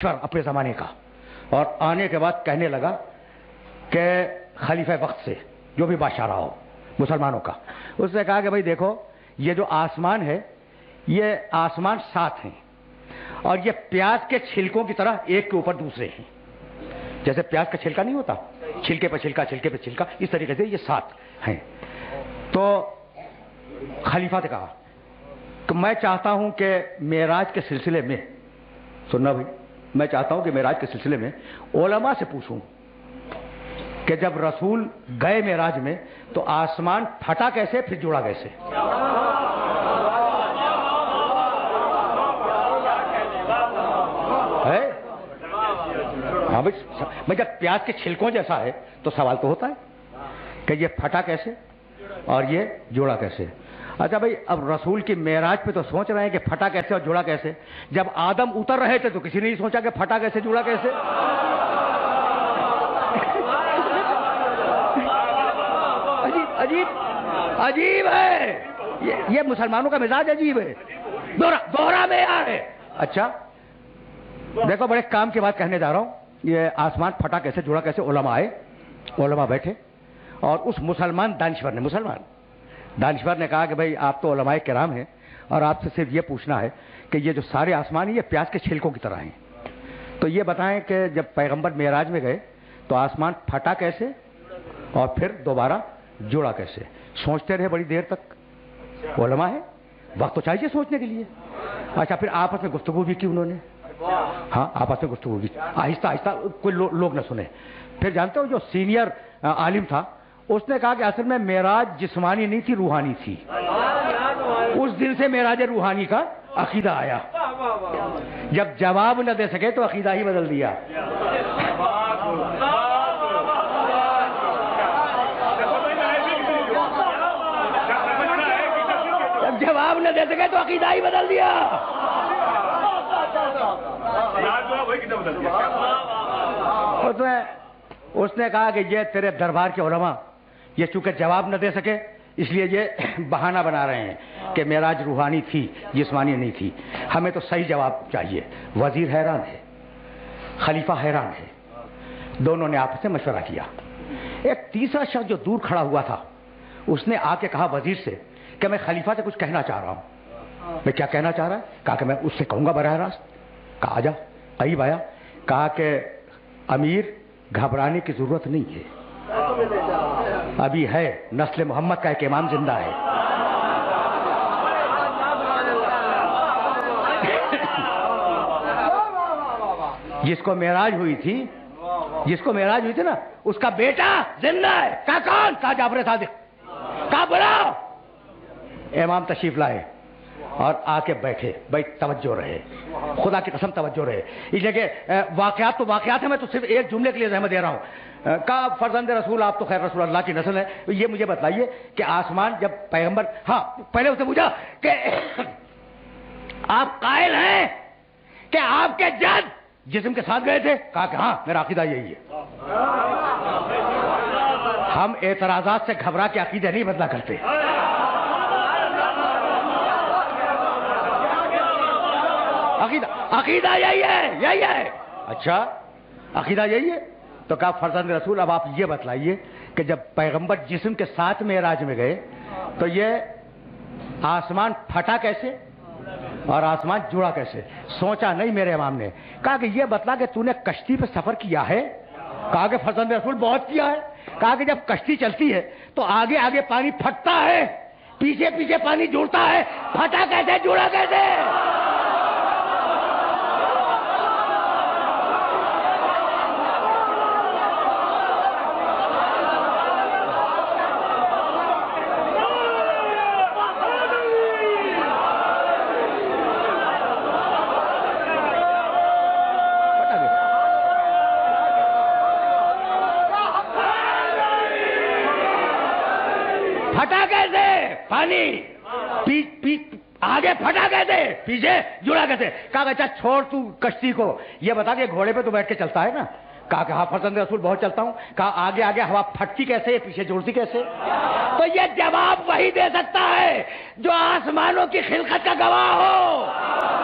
اپنے زمانے کا، اور آنے کے بعد کہنے لگا کہ خلیفہ وقت سے جو بھی بادشاہ رہا ہو مسلمانوں کا، اس نے کہا کہ بھائی دیکھو یہ جو آسمان ہے یہ آسمان 7 ہیں اور یہ پیاز کے چھلکوں کی طرح ایک کے اوپر دوسرے ہیں. جیسے پیاز کا چھلکا نہیں ہوتا، چھلکے پہ چھلکا چھلکے پہ چھلکا، اس طریقے سے یہ 7 ہیں. تو خلیفہ نے کہا کہ میں چاہتا ہوں کہ معراج کے سلسلے میں، سننا بھائی، میں چاہتا ہوں کہ معراج کے سلسلے میں علماء سے پوچھوں کہ جب رسول گئے معراج میں تو آسمان پھٹا کیسے پھر جڑا کیسے؟ ہاں بھائی، جب پیاز کے چھلکوں جیسا ہے تو سوال تو ہوتا ہے کہ یہ پھٹا کیسے اور یہ جوڑا کیسے؟ اچھا بھائی، اب رسول کی معراج پہ تو سوچ رہے ہیں کہ پھٹا کیسے اور جوڑا کیسے. جب آدم اتر رہے تھے تو کسی نے نہیں سوچا کہ پھٹا کیسے جوڑا کیسے. عجیب عجیب عجیب ہے یہ مسلمانوں کا مزاج عجیب ہے، دوہرا معیار ہے. اچھا دیکھو، بڑے کام کی بات کہنے جا رہا ہوں. یہ آسمان پھٹا کیسے جوڑا کیسے، علماء آئے، علماء بیٹھے، اور اس مسلمان دانشور نے کہا کہ بھائی آپ تو علماء کرام ہیں اور آپ سے صرف یہ پوچھنا ہے کہ یہ جو سارے آسمان ہیں یہ پیاز کے چھلکوں کی طرح ہیں، تو یہ بتائیں کہ جب پیغمبر معراج میں گئے تو آسمان پھٹا کیسے اور پھر دوبارہ جوڑا کیسے؟ سوچتے رہے بڑی دیر تک. علماء ہے، وقت تو چاہیے سوچنے کے لیے. اچھا پھر آپس میں گفتگو بھی کی انہوں نے. ہاں آپس میں گفتگو بھی، آہستہ آہستہ، کوئی لوگ نہ سنے. پھر جانتے ہو جو سینئر عالم تھا اس نے کہا کہ اصل میں معراج جسمانی نہیں تھی، روحانی تھی. اس دن سے معراج روحانی کا عقیدہ آیا. جب جواب نہ دے سکے تو عقیدہ ہی بدل دیا. جب جواب نہ دے سکے تو عقیدہ ہی بدل دیا. اس نے کہا کہ یہ تیرے دربار کے علماء یہ چونکہ جواب نہ دے سکے اس لیے یہ بہانہ بنا رہے ہیں کہ معراج روحانی تھی، جسمانی نہیں تھی. ہمیں تو صحیح جواب چاہیے. وزیر حیران ہے، خلیفہ حیران ہے. دونوں نے آپس میں مشورہ کیا. ایک تیسرا شخص جو دور کھڑا ہوا تھا اس نے آ کے کہا وزیر سے کہ میں خلیفہ سے کچھ کہنا چاہ رہا ہوں. میں کیا کہنا چاہ رہا ہے؟ کہا کہ میں اس سے کہوں گا براہ راست. کہا آجا. قریب آیا، کہا کہ امیر گھبرانے کی ضرورت نہیں ہے، ابھی ہے، نسل محمد کا ایک امام زندہ ہے. جس کو معراج ہوئی تھی نا اس کا بیٹا زندہ ہے. کہا کون؟ کہا جعفر صادق. کہا بلاؤ. امام تشریف لائے اور آ کے بیٹھے. بھائی توجہ رہے، خدا کی قسم توجہ رہے. اس لیے کہ واقعات تو واقعات ہیں، میں تو صرف ایک جملے کے لیے زحمت دے رہا ہوں. کہا فرزند رسول آپ تو خیر رسول اللہ کی نسل ہے، یہ مجھے بتلائیے کہ آسمان جب پیغمبر، ہاں پہلے اسے پوچھا کہ آپ قائل ہیں کہ آپ کے جد جسم کے ساتھ گئے تھے؟ کہا کہ ہاں میرا عقیدہ یہی ہے. ہم اعتراضات سے گھبرا کے عقیدہ نہیں بدلا کرتے. عقیدہ یہی ہے. اچھا عقیدہ یہی ہے. تو کہا فرزند رسول اب آپ یہ بتلائیے کہ جب پیغمبر جسم کے ساتھ معراج میں گئے تو یہ آسمان پھٹا کیسے اور آسمان جڑا کیسے؟ سوچا نہیں میرے امام نے. کہا کہ یہ بتلا کہ تو نے کشتی پہ سفر کیا ہے؟ کہا کہ فرزند رسول بہت کیا ہے. کہا کہ جب کشتی چلتی ہے تو آگے آگے پانی پھٹتا ہے، پیچھے پیچھے پانی جڑتا ہے، پھٹا کیسے جڑا کیسے؟ پھٹا کیسے پانی؟ آگے پھٹا کیسے، پیچھے جڑا کیسے؟ کہا اچھا چھوڑ تو کشتی کو، یہ بتا کہ گھوڑے پہ تو بیٹھ کے چلتا ہے نا؟ کہا کہ ہاں فرزند رسول بہت چلتا ہوں. کہا آگے آگے ہوا پھٹتی کیسے، پیچھے جڑتی کیسے؟ تو یہ جواب وہی دے سکتا ہے جو آسمانوں کی خلقت کا گواہ ہو.